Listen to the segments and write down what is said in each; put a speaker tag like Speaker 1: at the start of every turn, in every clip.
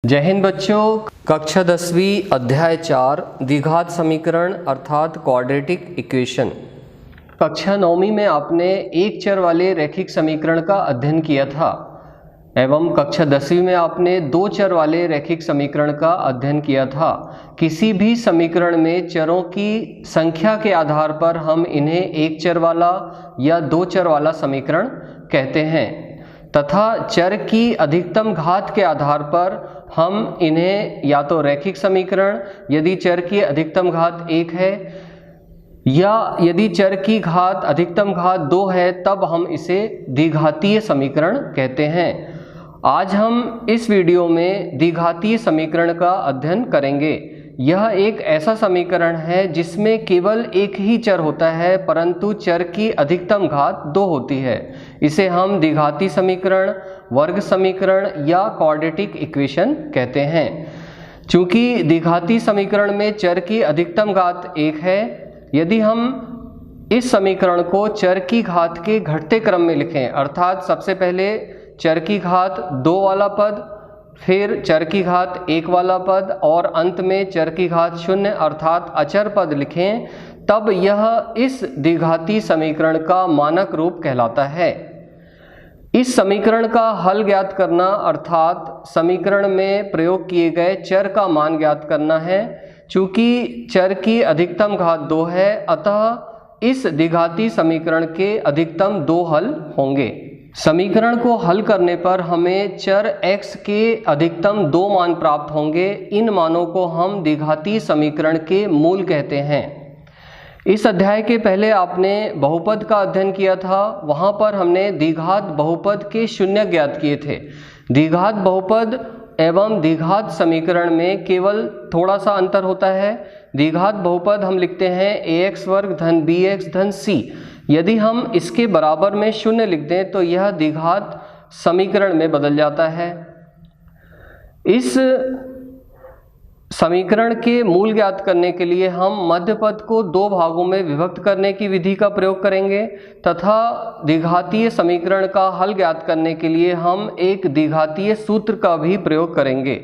Speaker 1: जय हिंद बच्चों। कक्षा 10वीं अध्याय 4 द्विघात समीकरण अर्थात क्वाड्रेटिक इक्वेशन। कक्षा 9वीं में आपने एक चर वाले रैखिक समीकरण का अध्ययन किया था एवं कक्षा 10वीं में आपने दो चर वाले रैखिक समीकरण का अध्ययन किया था। किसी भी समीकरण में चरों की संख्या के आधार पर हम इन्हें एक चर वाला या दो चर वाला समीकरण कहते हैं तथा चर की अधिकतम घात के आधार पर हम इन्हें या तो रैखिक समीकरण यदि चर की अधिकतम घात 1 है या यदि चर की घात अधिकतम घात 2 है तब हम इसे द्विघातीय समीकरण कहते हैं। आज हम इस वीडियो में द्विघातीय समीकरण का अध्ययन करेंगे। यह एक ऐसा समीकरण है जिसमें केवल एक ही चर होता है परंतु चर की अधिकतम घात 2 होती है। इसे हम द्विघाती समीकरण, वर्ग समीकरण या क्वाड्रेटिक इक्वेशन कहते हैं। चूंकि द्विघाती समीकरण में चर की अधिकतम घात 1 है, यदि हम इस समीकरण को चर की घात के घटते क्रम में लिखें अर्थात सबसे पहले चर की घात 2 वाला पद, फिर चर की घात 1 वाला पद और अंत में चर की घात 0 अर्थात अचर पद लिखें, तब यह इस द्विघाती समीकरण का मानक रूप कहलाता है। इस समीकरण का हल ज्ञात करना अर्थात समीकरण में प्रयोग किए गए चर का मान ज्ञात करना है। चूंकि चर की अधिकतम घात 2 है अतः इस द्विघाती समीकरण के अधिकतम 2 हल होंगे। समीकरण को हल करने पर हमें चर x के अधिकतम 2 मान प्राप्त होंगे। इन मानों को हम द्विघाती समीकरण के मूल कहते हैं। इस अध्याय के पहले आपने बहुपद का अध्ययन किया था, वहां पर हमने द्विघात बहुपद के शून्य ज्ञात किए थे। द्विघात बहुपद एवं द्विघात समीकरण में केवल थोड़ा सा अंतर होता है। द्विघात बहुपद हम लिखते हैं ax वर्ग धन bx धन c। यदि हम इसके बराबर में शून्य लिख दें तो यह द्विघात समीकरण में बदल जाता है। इस समीकरण के मूल ज्ञात करने के लिए हम मध्य पद को 2 भागों में विभक्त करने की विधि का प्रयोग करेंगे तथा द्विघातीय समीकरण का हल ज्ञात करने के लिए हम एक द्विघातीय सूत्र का भी प्रयोग करेंगे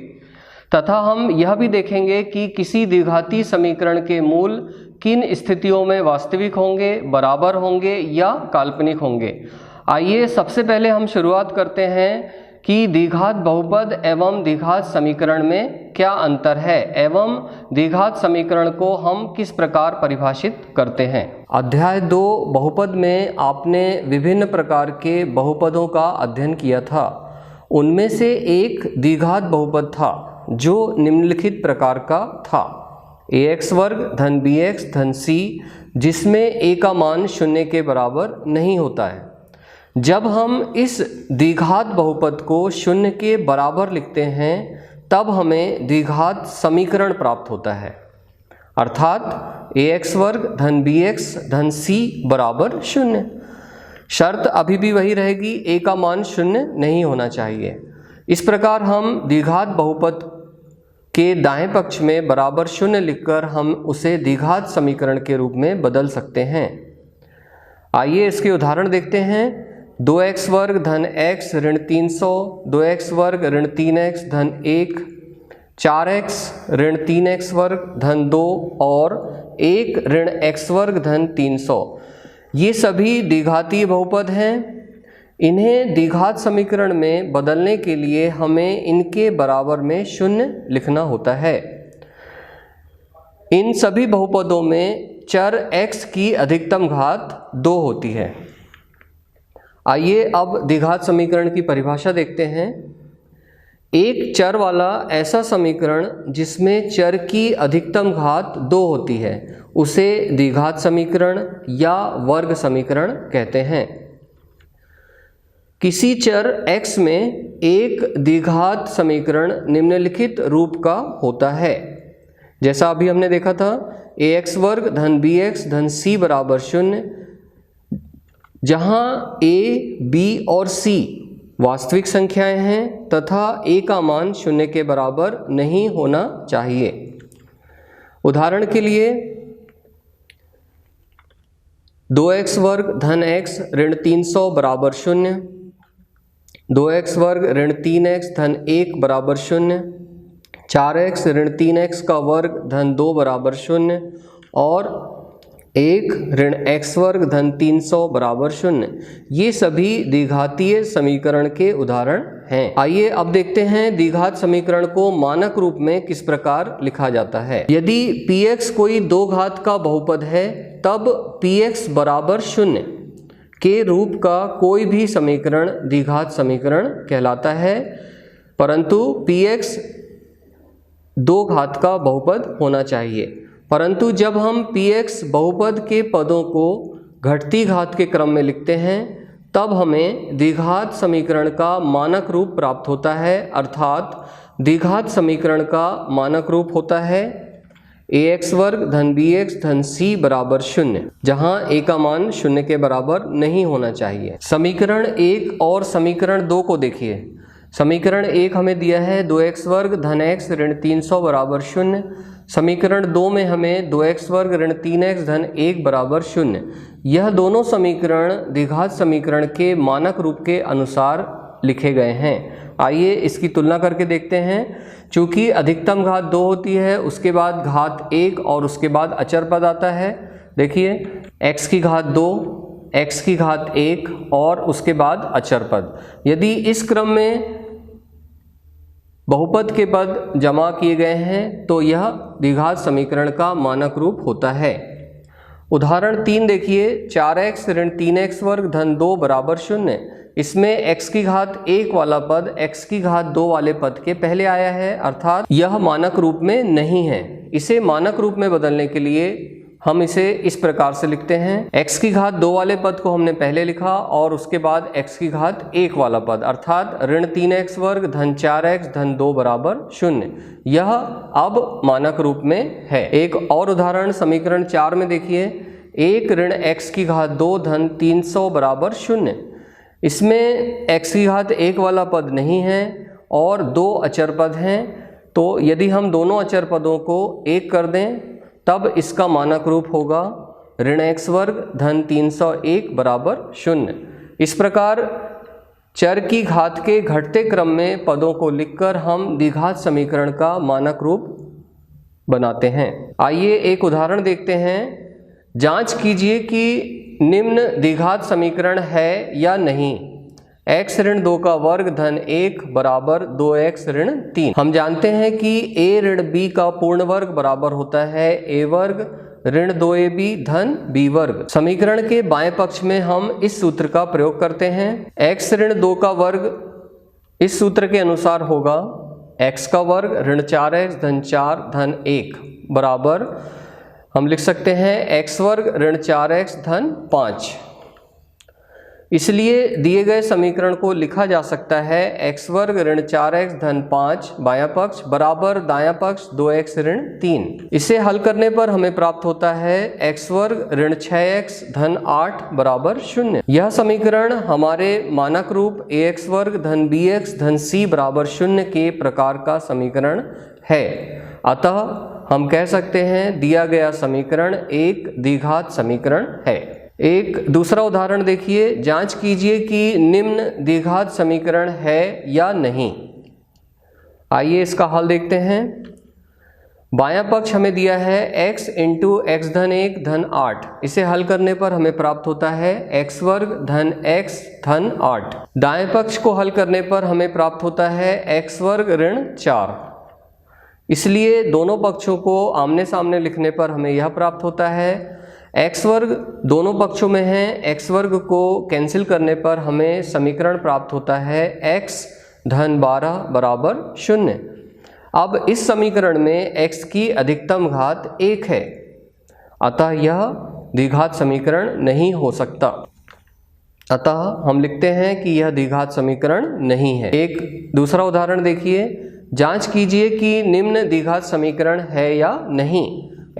Speaker 1: तथा हम यह भी देखेंगे कि किसी द्विघाती समीकरण के मूल किन स्थितियों में वास्तविक होंगे, बराबर होंगे या काल्पनिक होंगे। आइए सबसे पहले हम शुरुआत करते हैं कि द्विघात बहुपद एवं द्विघात समीकरण में क्या अंतर है एवं द्विघात समीकरण को हम किस प्रकार परिभाषित करते हैं। अध्याय 2 बहुपद में आपने विभिन्न प्रकार के बहुपदों का अध्ययन किया था। उनमें से एक द्विघात बहुपद था जो निम्नलिखित प्रकार का था: ax वर्ग धन bx धन c, जिसमें a का मान 0 के बराबर नहीं होता है। जब हम इस द्विघात बहुपद को 0 के बराबर लिखते हैं तब हमें द्विघात समीकरण प्राप्त होता है अर्थात ax वर्ग धन bx धन c बराबर 0। शर्त अभी भी वही रहेगी, a का मान 0 नहीं होना चाहिए। इस प्रकार हम द्विघात बहुपद के दाएं पक्ष में बराबर 0 लिखकर हम उसे द्विघात समीकरण के रूप में बदल सकते हैं। आइए इसके उदाहरण देखते हैं। 2x वर्ग धन x ऋण 300, 2x वर्ग ऋण 3x धन 1, 4x ऋण 3x वर्ग धन 2 और 1 ऋण x वर्ग धन 300। ये सभी द्विघातीय बहुपद हैं। इन्हें द्विघात समीकरण में बदलने के लिए हमें इनके बराबर में 0 लिखना होता है। इन सभी बहुपदों में चर x की अधिकतम घात 2 होती है। आइए अब द्विघात समीकरण की परिभाषा देखते हैं। एक चर वाला ऐसा समीकरण जिसमें चर की अधिकतम घात 2 होती है उसे द्विघात समीकरण या वर्ग समीकरण कहते हैं। किसी चर x में एक द्विघात समीकरण निम्नलिखित रूप का होता है, जैसा अभी हमने देखा था ax वर्ग धन bx धन c बराबर 0, जहाँ a, b और c वास्तविक संख्याएं हैं तथा a का मान 0 के बराबर नहीं होना चाहिए। उदाहरण के लिए 2x वर्ग धन x ऋण 300 बराबर 0, 2x वर्ग ऋण 3x धन 1 बराबर 0, 4x ऋण 3x का वर्ग धन 2 बराबर 0 और 1 ऋण x वर्ग धन 300 बराबर 0। ये सभी द्विघातीय समीकरण के उदाहरण हैं। आइए अब देखते हैं द्विघात समीकरण को मानक रूप में किस प्रकार लिखा जाता है। यदि px कोई दो घात का बहुपद है तब px बराबर 0 के रूप का कोई भी समीकरण द्विघात समीकरण कहलाता है, परंतु px दो घात का बहुपद होना चाहिए। परंतु जब हम px बहुपद के पदों को घटती घात के क्रम में लिखते हैं तब हमें द्विघात समीकरण का मानक रूप प्राप्त होता है, अर्थात द्विघात समीकरण का मानक रूप होता है ax वर्ग धन bx धन c बराबर 0, जहां a का मान 0 के बराबर नहीं होना चाहिए। समीकरण 1 और समीकरण 2 को देखिए। समीकरण 1 हमें दिया है 2x वर्ग धन x ऋण 300 बराबर 0। समीकरण 2 में हमें 2x वर्ग ऋण 3x धन 1 बराबर 0। यह दोनों समीकरण द्विघात समीकरण के मानक रूप के अनुसार लिखे गए हैं। आइए इसकी तुलना करके देखते हैं। चूँकि अधिकतम घात 2 होती है, उसके बाद घात 1 और उसके बाद अचर पद आता है। देखिए x की घात 2, x की घात 1 और उसके बाद अचर पद। यदि इस क्रम में बहुपद के पद जमा किए गए हैं तो यह द्विघात समीकरण का मानक रूप होता है। उदाहरण 3 देखिए। 4x ऋण 3x वर्ग धन 2 बराबर 0। इसमें x की घात 1 वाला पद x की घात 2 वाले पद के पहले आया है, अर्थात यह मानक रूप में नहीं है। इसे मानक रूप में बदलने के लिए हम इसे इस प्रकार से लिखते हैं। x की घात 2 वाले पद को हमने पहले लिखा और उसके बाद x की घात 1 वाला पद, अर्थात ऋण 3x वर्ग धन 4x धन 2 बराबर 0। यह अब मानक रूप में है। एक और उदाहरण समीकरण 4 में देखिए। 1 ऋण x की घात 2 धन 300 बराबर 0। इसमें x की घात 1 वाला पद नहीं है और 2 अचर पद हैं, तो यदि हम दोनों अचर पदों को 1 कर दें तब इसका मानक रूप होगा ऋण x वर्ग धन 301 बराबर 0। इस प्रकार चर की घात के घटते क्रम में पदों को लिखकर हम द्विघात समीकरण का मानक रूप बनाते हैं। आइए एक उदाहरण देखते हैं। जांच कीजिए कि निम्न द्विघात समीकरण है या नहीं। x ऋण 2 का वर्ग धन 1 बराबर 2x ऋण 3। हम जानते हैं कि a ऋण b का पूर्ण वर्ग बराबर होता है a वर्ग ऋण 2ab धन b वर्ग। समीकरण के बाएं पक्ष में हम इस सूत्र का प्रयोग करते हैं। x ऋण 2 का वर्ग इस सूत्र के अनुसार होगा x का वर्ग ऋण 4x धन 4 धन 1 बराबर हम लिख सकते हैं x वर्ग ऋण 4x धन 5। इसलिए दिए गए समीकरण को लिखा जा सकता है x वर्ग ऋण 4x धन 5 बायां पक्ष बराबर दायां पक्ष 2x ऋण 3। इसे हल करने पर हमें प्राप्त होता है x वर्ग ऋण 6x धन 8 बराबर 0। यह समीकरण हमारे मानक रूप ax वर्ग धन bx धन c बराबर 0 के प्रकार का समीकरण है। अतः हम कह सकते हैं दिया गया समीकरण एक द्विघात समीकरण है। एक दूसरा उदाहरण देखिए। जांच कीजिए कि निम्न द्विघात समीकरण है या नहीं। आइए इसका हल देखते हैं। बायां पक्ष हमें दिया है x इंटू एक्स धन 1 धन 8। इसे हल करने पर हमें प्राप्त होता है x वर्ग धन x धन 8। दाएं पक्ष को हल करने पर हमें प्राप्त होता है x वर्ग ऋण 4। इसलिए दोनों पक्षों को आमने सामने लिखने पर हमें यह प्राप्त होता है x वर्ग दोनों पक्षों में है, x वर्ग को कैंसिल करने पर हमें समीकरण प्राप्त होता है x धन 12 बराबर 0। अब इस समीकरण में x की अधिकतम घात 1 है, अतः यह द्विघात समीकरण नहीं हो सकता। अतः हम लिखते हैं कि यह द्विघात समीकरण नहीं है। एक दूसरा उदाहरण देखिए। जांच कीजिए कि निम्न द्विघात समीकरण है या नहीं।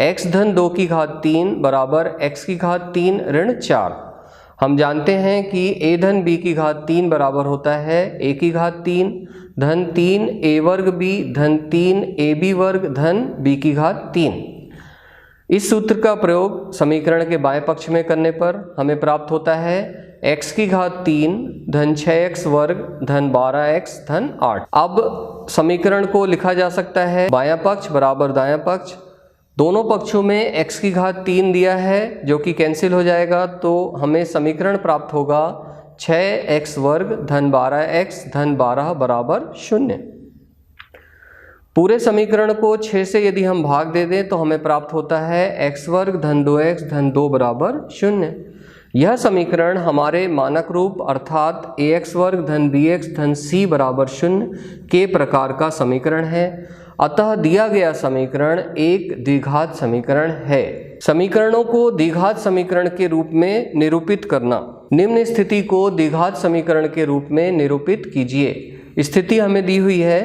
Speaker 1: x धन 2 की घात 3 बराबर x की घात 3 ऋण 4। हम जानते हैं कि a धन b की घात 3 बराबर होता है a की घात 3 धन 3 a वर्ग b धन 3 ab वर्ग धन b की घात 3। इस सूत्र का प्रयोग समीकरण के बाएं पक्ष में करने पर हमें प्राप्त होता है x की घात 3 धन 6x वर्ग धन 12x धन 8। अब समीकरण को लिखा जा सकता है बायां पक्ष बराबर दायां पक्ष, दोनों पक्षों में x की घात 3 दिया है जो कि कैंसिल हो जाएगा, तो हमें समीकरण प्राप्त होगा 6x वर्ग धन 12x धन 12 बराबर 0। पूरे समीकरण को 6 से यदि हम भाग दे दें तो हमें प्राप्त होता है x वर्ग धन 2x धन 2 बराबर 0। यह समीकरण हमारे मानक रूप अर्थात ax वर्ग धन bx धन c बराबर 0 के प्रकार का समीकरण है। अतः दिया गया समीकरण एक द्विघात समीकरण है। समीकरणों को द्विघात समीकरण के रूप में निरूपित करना। निम्न स्थिति को द्विघात समीकरण के रूप में निरूपित कीजिए। स्थिति हमें दी हुई है,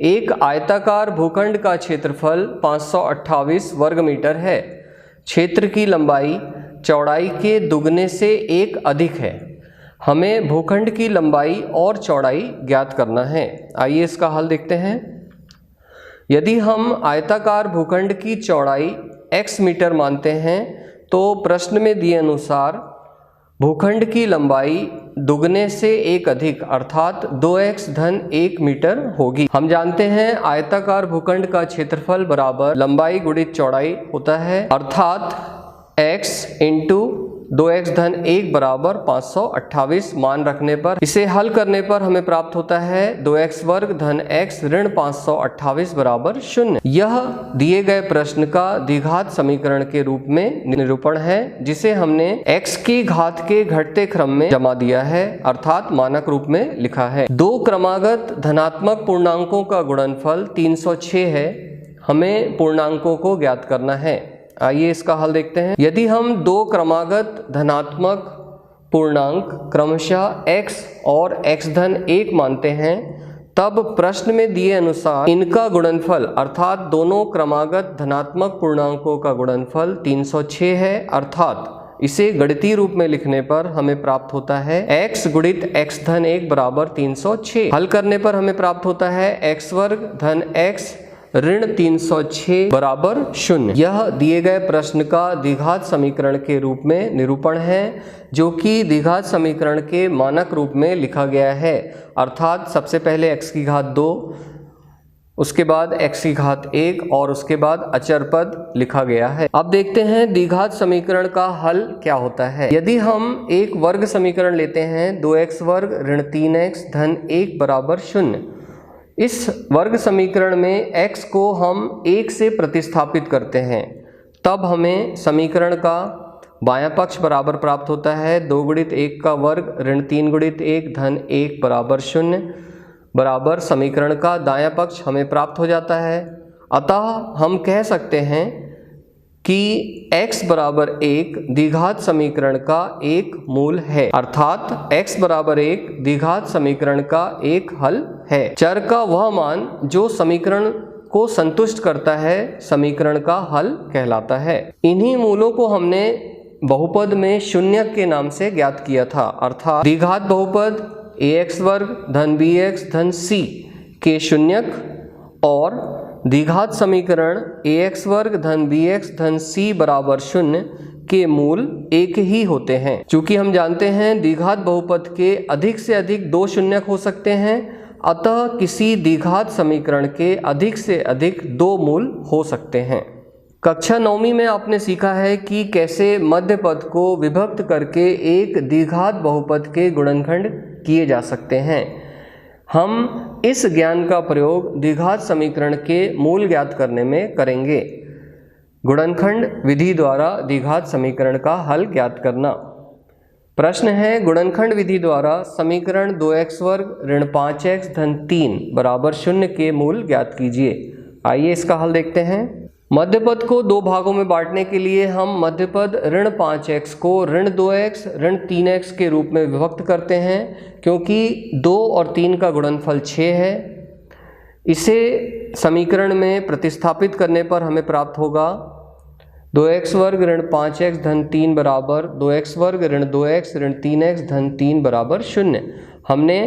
Speaker 1: एक आयताकार भूखंड का क्षेत्रफल 528 वर्ग मीटर है। क्षेत्र की लंबाई चौड़ाई के दुगने से एक अधिक है। हमें भूखंड की लंबाई और चौड़ाई ज्ञात करना है। आइए इसका हल देखते हैं। यदि हम आयताकार भूखंड की चौड़ाई x मीटर मानते हैं तो प्रश्न में दिए अनुसार भूखंड की लंबाई दुगने से एक अधिक अर्थात 2x धन 1 मीटर होगी। हम जानते हैं आयताकार भूखंड का क्षेत्रफल बराबर लंबाई गुणित चौड़ाई होता है, अर्थात x इंटू 2x धन 1 बराबर 528 मान रखने पर इसे हल करने पर हमें प्राप्त होता है 2x वर्ग धन x ऋण 528 बराबर 0। यह दिए गए प्रश्न का द्विघात समीकरण के रूप में निरूपण है, जिसे हमने x की घात के घटते क्रम में जमा दिया है अर्थात मानक रूप में लिखा है। दो क्रमागत धनात्मक पूर्णांकों का गुणनफल 306 है। हमें पूर्णांकों को ज्ञात करना है। आइए इसका हल देखते हैं। यदि हम दो क्रमागत धनात्मक पूर्णांक क्रमशः x और x धन 1 मानते हैं, तब प्रश्न में दिए अनुसार इनका गुणनफल अर्थात दोनों क्रमागत धनात्मक पूर्णांकों का गुणनफल 306 है, अर्थात इसे गणितीय रूप में लिखने पर हमें प्राप्त होता है x गुणित x धन 1 बराबर 306। हल करने पर हमें प्राप्त होता है x वर्ग धन x ऋण 306 बराबर 0। यह दिए गए प्रश्न का द्विघात समीकरण के रूप में निरूपण है, जो कि द्विघात समीकरण के मानक रूप में लिखा गया है, अर्थात सबसे पहले x की घात 2, उसके बाद x की घात 1 और उसके बाद अचर पद लिखा गया है। अब देखते हैं द्विघात समीकरण का हल क्या होता है। यदि हम एक वर्ग समीकरण लेते हैं 2x वर्ग ऋण 3x धन 1 बराबर 0, इस वर्ग समीकरण में x को हम 1 से प्रतिस्थापित करते हैं, तब हमें समीकरण का बायां पक्ष बराबर प्राप्त होता है 2 गुणित 1 का वर्ग ऋण 3 गुणित 1 धन 1 बराबर 0 बराबर समीकरण का दायां पक्ष हमें प्राप्त हो जाता है। अतः हम कह सकते हैं कि x बराबर 1 द्विघात समीकरण का एक मूल है, अर्थात x बराबर 1 द्विघात समीकरण का एक हल है। चर का वह मान जो समीकरण को संतुष्ट करता है समीकरण का हल कहलाता है। इन्हीं मूलों को हमने बहुपद में शून्यक के नाम से ज्ञात किया था, अर्थात द्विघात बहुपद ax वर्ग धन bx धन c के शून्यक और द्विघात समीकरण ax वर्ग धन bx धन c बराबर 0 के मूल एक ही होते हैं। चूंकि हम जानते हैं द्विघात बहुपद के अधिक से अधिक दो शून्यक हो सकते हैं, अतः किसी द्विघात समीकरण के अधिक से अधिक दो मूल हो सकते हैं। कक्षा 9वीं में आपने सीखा है कि कैसे मध्य पद को विभक्त करके एक द्विघात बहुपद के गुणनखंड किए जा सकते हैं। हम इस ज्ञान का प्रयोग द्विघात समीकरण के मूल ज्ञात करने में करेंगे। गुणनखंड विधि द्वारा द्विघात समीकरण का हल ज्ञात करना। प्रश्न है, गुणनखंड विधि द्वारा समीकरण 2x वर्ग ऋण 5x धन 3 बराबर 0 के मूल ज्ञात कीजिए। आइए इसका हल देखते हैं। मध्यपद को दो भागों में बांटने के लिए हम मध्यपद ऋण 5x को ऋण 2x ऋण 3x के रूप में विभक्त करते हैं, क्योंकि 2 और 3 का गुणनफल 6 है। इसे समीकरण में प्रतिस्थापित करने पर हमें प्राप्त होगा 2x वर्ग ऋण 5x धन 3 बराबर 2x वर्ग ऋण 2x ऋण 3x धन 3 बराबर 0। हमने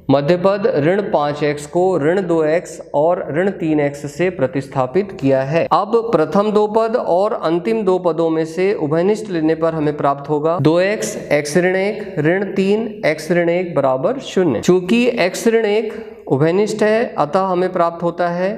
Speaker 1: मध्य पद ऋण 5x को ऋण 2x और ऋण 3x से प्रतिस्थापित किया है। अब प्रथम दो पद और अंतिम दो पदों में से उभयनिष्ठ लेने पर हमें प्राप्त होगा 2x x ऋण 1 ऋण 3 x ऋण 1 बराबर 0। चूंकि x ऋण 1 उभयनिष्ठ है अतः हमें प्राप्त होता है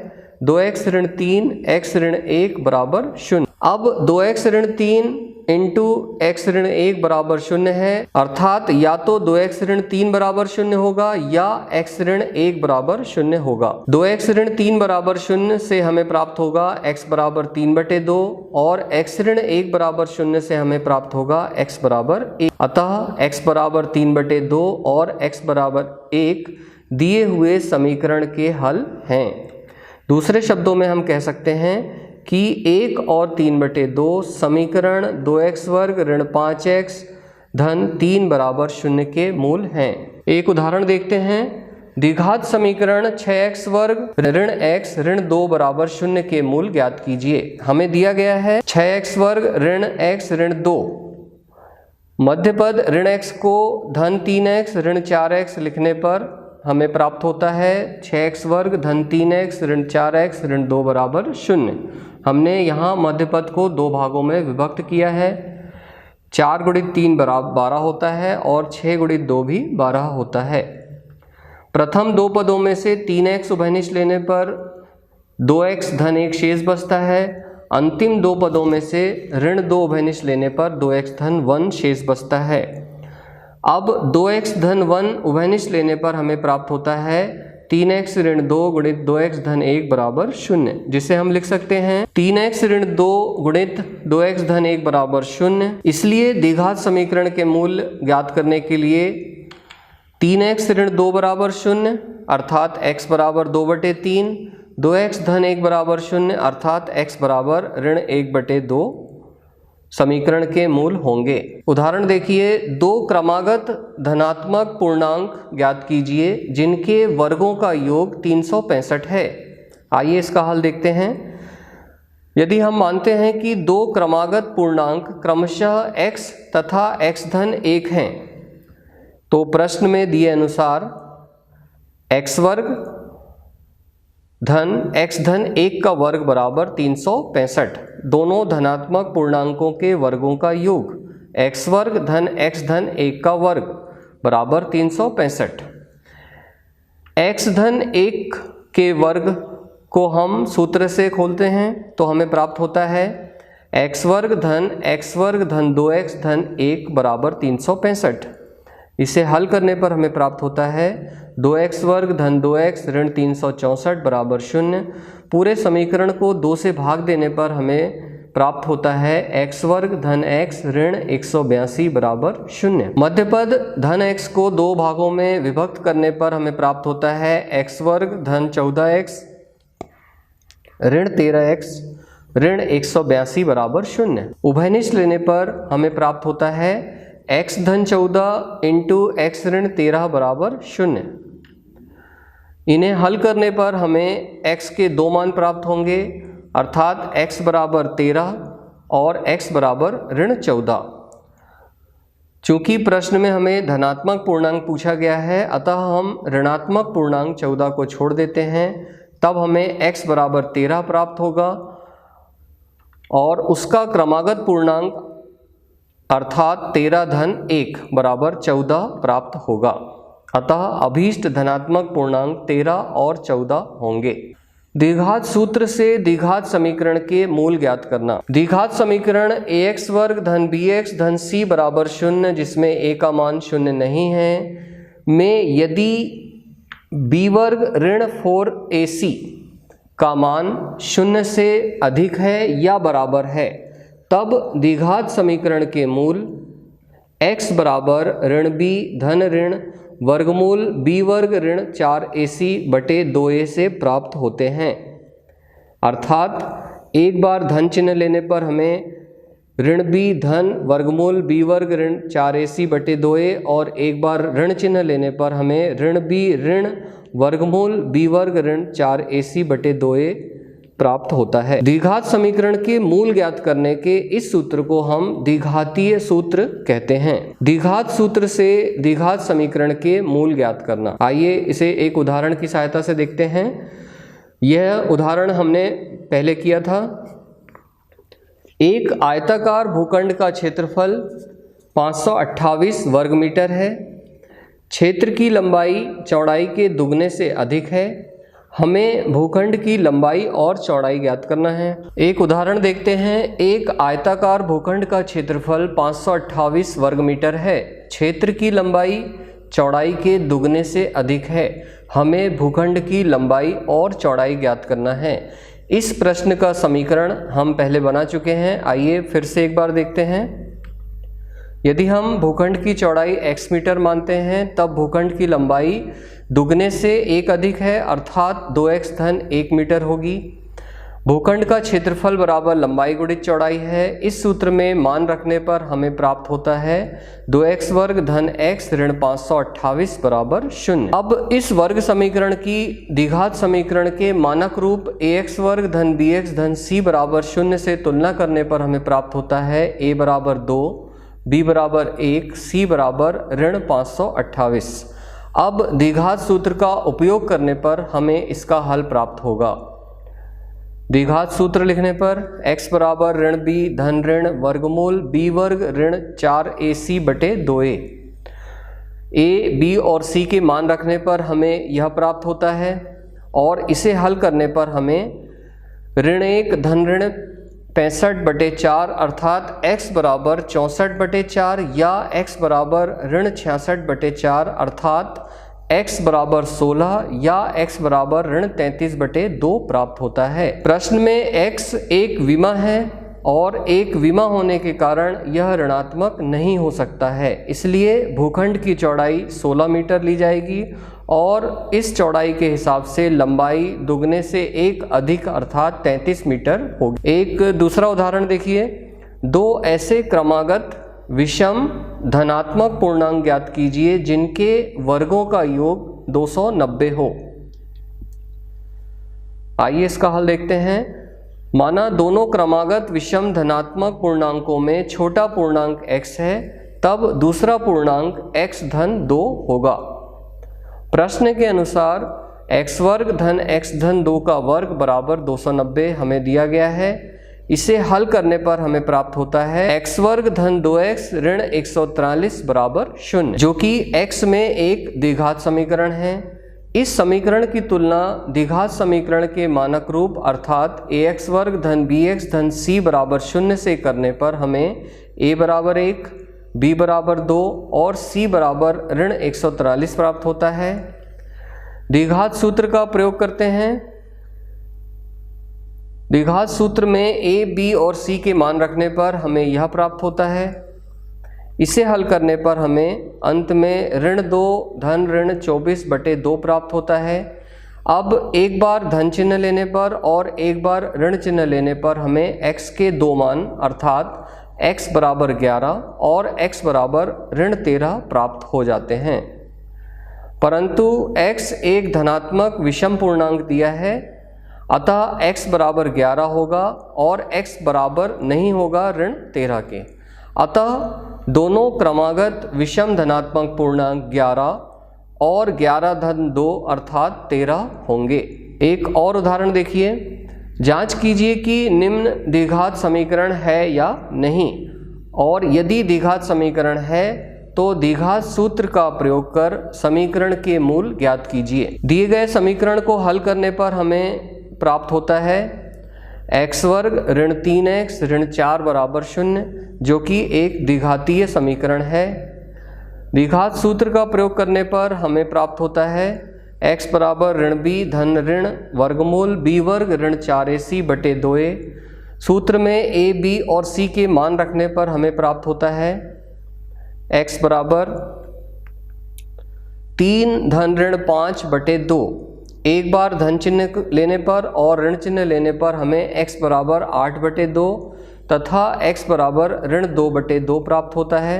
Speaker 1: 2x ऋण 3 x ऋण 1 बराबर 0। अब 2x ऋण 3 इंटू x ऋण 1 बराबर 0 है, अर्थात या तो 2x ऋण 3 बराबर 0 होगा या x ऋण 1 बराबर 0 होगा। 2x ऋण 3 बराबर 0 से हमें प्राप्त होगा x बराबर 3/2 और x ऋण 1 बराबर 0 से हमें प्राप्त होगा x बराबर 1। अतः x बराबर 3/2 और x बराबर 1 दिए हुए समीकरण के हल हैं। दूसरे शब्दों में हम कह सकते हैं कि 1 और 3/2 समीकरण 2x वर्ग ऋण 5x धन 3 बराबर 0 के मूल हैं। एक उदाहरण देखते हैं। द्विघात समीकरण 6x वर्ग ऋण x ऋण 2 बराबर 0 के मूल ज्ञात कीजिए। हमें दिया गया है 6x वर्ग ऋण x ऋण 2, मध्य पद ऋण x को धन 3x ऋण 4x लिखने पर हमें प्राप्त होता है 6x वर्ग धन 3x ऋण 4x ऋण 2 बराबर 0। हमने यहाँ मध्य पद को दो भागों में विभक्त किया है। 4 गुणित 3 बराबर 12 होता है और 6 गुणित 2 भी 12 होता है। प्रथम दो पदों में से 3x उभयनिष्ठ लेने पर 2x धन 1 शेष बचता है। अंतिम दो पदों में से ऋण 2 उभयनिष्ठ लेने पर 2x धन 1 शेष बचता है। अब 2x धन 1 उभयनिष्ठ लेने पर हमें प्राप्त होता है 3x ऋण 2 गुणित 2x धन 1 बराबर 0, जिसे हम लिख सकते हैं 3x ऋण 2 गुणित 2x धन 1 बराबर 0। इसलिए द्विघात समीकरण के मूल ज्ञात करने के लिए 3x ऋण 2 बराबर 0 अर्थात x बराबर 2/3, 2x धन 1 बराबर 0 अर्थात x बराबर ऋण 1/2 समीकरण के मूल होंगे। उदाहरण देखिए, दो क्रमागत धनात्मक पूर्णांक ज्ञात कीजिए जिनके वर्गों का योग 365 है। आइए इसका हल देखते हैं। यदि हम मानते हैं कि दो क्रमागत पूर्णांक क्रमशः x तथा x धन 1 हैं, तो प्रश्न में दिए अनुसार x वर्ग धन x धन 1 का वर्ग बराबर 365, दोनों धनात्मक पूर्णांकों के वर्गों का योग x वर्ग धन x धन 1 का वर्ग बराबर 365। x धन 1 के वर्ग को हम सूत्र से खोलते हैं तो हमें प्राप्त होता है x वर्ग धन 2x धन 1 बराबर 365। इसे हल करने पर हमें प्राप्त होता है 2x वर्ग धन 2x ऋण 364 बराबर 0। पूरे समीकरण को 2 से भाग देने पर हमें प्राप्त होता है x वर्ग धन x ऋण 182 बराबर 0। मध्य पद धन x को दो भागों में विभक्त करने पर हमें प्राप्त होता है x वर्ग धन 14x ऋण 13x ऋण 182 बराबर 0। उभयनिष्ठ लेने पर हमें प्राप्त होता है x धन 14 इंटू x ऋण 13 बराबर 0। इन्हें हल करने पर हमें x के दो मान प्राप्त होंगे अर्थात x बराबर 13 और x बराबर ऋण 14। चूंकि प्रश्न में हमें धनात्मक पूर्णांक पूछा गया है अतः हम ऋणात्मक पूर्णांक 14 को छोड़ देते हैं, तब हमें x बराबर 13 प्राप्त होगा और उसका क्रमागत पूर्णांक अर्थात 13 धन 1 बराबर 14 प्राप्त होगा। अतः अभीष्ट धनात्मक पूर्णांक 13 और 14 होंगे। द्विघात सूत्र से द्विघात समीकरण के मूल ज्ञात करना। द्विघात समीकरण ax वर्ग धन bx धन c बराबर 0 जिसमें a का मान 0 नहीं है में यदि b वर्ग ऋण 4ac का मान 0 से अधिक है या बराबर है, तब द्विघात समीकरण के मूल x बराबर ऋण b धन ऋण वर्गमूल b वर्ग ऋण 4ac बटे 2a से प्राप्त होते हैं। अर्थात एक बार धन चिन्ह लेने पर हमें ऋण b धन वर्गमूल b वर्ग ऋण 4ac बटे 2a और एक बार ऋण चिन्ह लेने पर हमें ऋण b ऋण वर्गमूल b वर्ग ऋण 4ac बटे 2a प्राप्त होता है। द्विघात समीकरण के मूल ज्ञात करने के इस सूत्र को हम द्विघातीय सूत्र कहते हैं। द्विघात सूत्र से द्विघात समीकरण के मूल ज्ञात करना। आइए इसे एक उदाहरण की सहायता से देखते हैं। यह उदाहरण हमने पहले किया था। एक आयताकार भूखंड का क्षेत्रफल 528 वर्ग मीटर है। क्षेत्र की लंबाई चौड़ाई के दुगने से अधिक है। हमें भूखंड की लंबाई और चौड़ाई ज्ञात करना है। एक उदाहरण देखते हैं। एक आयताकार भूखंड का क्षेत्रफल 528 वर्ग मीटर है। क्षेत्र की लंबाई चौड़ाई के दुगने से अधिक है। हमें भूखंड की लंबाई और चौड़ाई ज्ञात करना है। इस प्रश्न का समीकरण हम पहले बना चुके हैं। आइए फिर से एक बार देखते हैं। यदि हम भूखंड की चौड़ाई x मीटर मानते हैं तब भूखंड की लंबाई दुगने से 1 अधिक है अर्थात 2x धन 1 मीटर होगी। भूखंड का क्षेत्रफल बराबर लंबाई गुणित चौड़ाई है। इस सूत्र में मान रखने पर हमें प्राप्त होता है 2x वर्ग धन x ऋण 528 बराबर 0। अब इस वर्ग समीकरण की द्विघात समीकरण के मानक रूप ax वर्ग धन bx धन c बराबर 0 से तुलना करने पर हमें प्राप्त होता है a बराबर 2, b बराबर 1, c बराबर ऋण 528। अब द्विघात सूत्र का उपयोग करने पर हमें इसका हल प्राप्त होगा। द्विघात सूत्र लिखने पर x बराबर ऋण b धन ऋण वर्गमूल b वर्ग ऋण 4ac बटे 2a। a, b और c के मान रखने पर हमें यह प्राप्त होता है और इसे हल करने पर हमें ऋण 1 धन ऋण 65 बटे 4 अर्थात x बराबर 64 बटे 4 या x बराबर ऋण 66 बटे 4 अर्थात x बराबर 16 या x बराबर ऋण 33 बटे 2 प्राप्त होता है। प्रश्न में x एक विमा है और एक विमा होने के कारण यह ऋणात्मक नहीं हो सकता है, इसलिए भूखंड की चौड़ाई 16 मीटर ली जाएगी और इस चौड़ाई के हिसाब से लंबाई दुगने से 1 अधिक अर्थात 33 मीटर होगी। एक दूसरा उदाहरण देखिए। दो ऐसे क्रमागत विषम धनात्मक पूर्णांक ज्ञात कीजिए जिनके वर्गों का योग 290 हो। आइए इसका हल देखते हैं। माना दोनों क्रमागत विषम धनात्मक पूर्णांकों में छोटा पूर्णांक x है, तब दूसरा पूर्णांक x धन 2 होगा। प्रश्न के अनुसार x वर्ग धन x धन 2 का वर्ग बराबर 290 हमें दिया गया है। इसे हल करने पर हमें प्राप्त होता है x वर्ग धन 2x ऋण 143 बराबर 0, जो कि x में एक द्विघात समीकरण है। इस समीकरण की तुलना द्विघात समीकरण के मानक रूप अर्थात ax वर्ग धन bx धन c बराबर 0 से करने पर हमें a बराबर 1, b बराबर 2 और c बराबर ऋण 143 प्राप्त होता है। द्विघात सूत्र का प्रयोग करते हैं। द्विघात सूत्र में a, b और c के मान रखने पर हमें यह प्राप्त होता है। इसे हल करने पर हमें अंत में ऋण 2 धन ऋण 24 बटे 2 प्राप्त होता है। अब एक बार धन चिन्ह लेने पर और एक बार ऋण चिन्ह लेने पर हमें x के दो मान अर्थात x बराबर 11 और x बराबर ऋण 13 प्राप्त हो जाते हैं। परंतु x एक धनात्मक विषम पूर्णांक दिया है, अतः x बराबर 11 होगा और x बराबर नहीं होगा ऋण 13 के। अतः दोनों क्रमागत विषम धनात्मक पूर्णांक 11 और 11 धन 2 अर्थात 13 होंगे। एक और उदाहरण देखिए। जांच कीजिए कि निम्न द्विघात समीकरण है या नहीं, और यदि द्विघात समीकरण है तो द्विघात सूत्र का प्रयोग कर समीकरण के मूल ज्ञात कीजिए। दिए गए समीकरण को हल करने पर हमें प्राप्त होता है x वर्ग ऋण 3x ऋण 4 बराबर 0, जो कि एक द्विघातीय समीकरण है। द्विघात सूत्र का प्रयोग करने पर हमें प्राप्त होता है x बराबर ऋण b धन ऋण वर्गमूल b वर्ग ऋण 4ac बटे 2a। सूत्र में a, b और c के मान रखने पर हमें प्राप्त होता है x बराबर 3 धन ऋण 5 बटे 2। एक बार धन चिन्ह लेने पर और ऋण चिन्ह लेने पर हमें x बराबर 8 बटे 2 तथा x बराबर ऋण 2 बटे 2 प्राप्त होता है,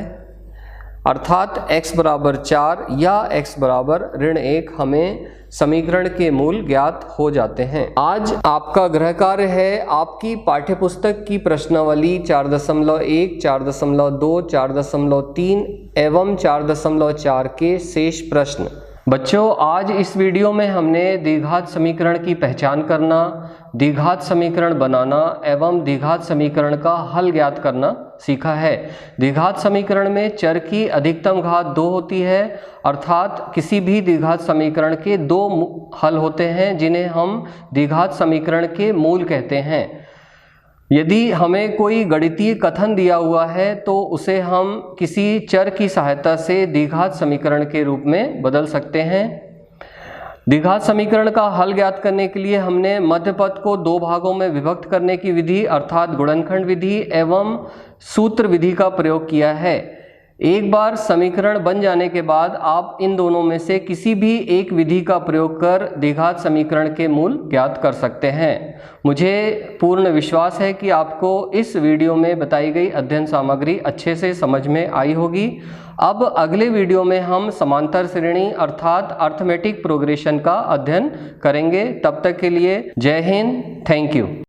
Speaker 1: अर्थात x बराबर 4 या x बराबर ऋण 1 हमें समीकरण के मूल ज्ञात हो जाते हैं। आज आपका गृह कार्य है आपकी पाठ्यपुस्तक की प्रश्नावली 4.1, 4.2, 4.3 एवं 4.4 के शेष प्रश्न। बच्चों, आज इस वीडियो में हमने द्विघात समीकरण की पहचान करना, द्विघात समीकरण बनाना एवं द्विघात समीकरण का हल ज्ञात करना सीखा है। द्विघात समीकरण में चर की अधिकतम घात 2 होती है, अर्थात किसी भी द्विघात समीकरण के 2 हल होते हैं जिन्हें हम द्विघात समीकरण के मूल कहते हैं। यदि हमें कोई गणितीय कथन दिया हुआ है तो उसे हम किसी चर की सहायता से द्विघात समीकरण के रूप में बदल सकते हैं। द्विघात समीकरण का हल ज्ञात करने के लिए हमने मध्य पद को 2 भागों में विभक्त करने की विधि अर्थात गुणनखंड विधि एवं सूत्र विधि का प्रयोग किया है। एक बार समीकरण बन जाने के बाद आप इन दोनों में से किसी भी एक विधि का प्रयोग कर द्विघात समीकरण के मूल ज्ञात कर सकते हैं। मुझे पूर्ण विश्वास है कि आपको इस वीडियो में बताई गई अध्ययन सामग्री अच्छे से समझ में आई होगी। अब अगले वीडियो में हम समांतर श्रेणी अर्थात अर्थमेटिक प्रोग्रेशन का अध्ययन करेंगे। तब तक के लिए जय हिंद, थैंक यू।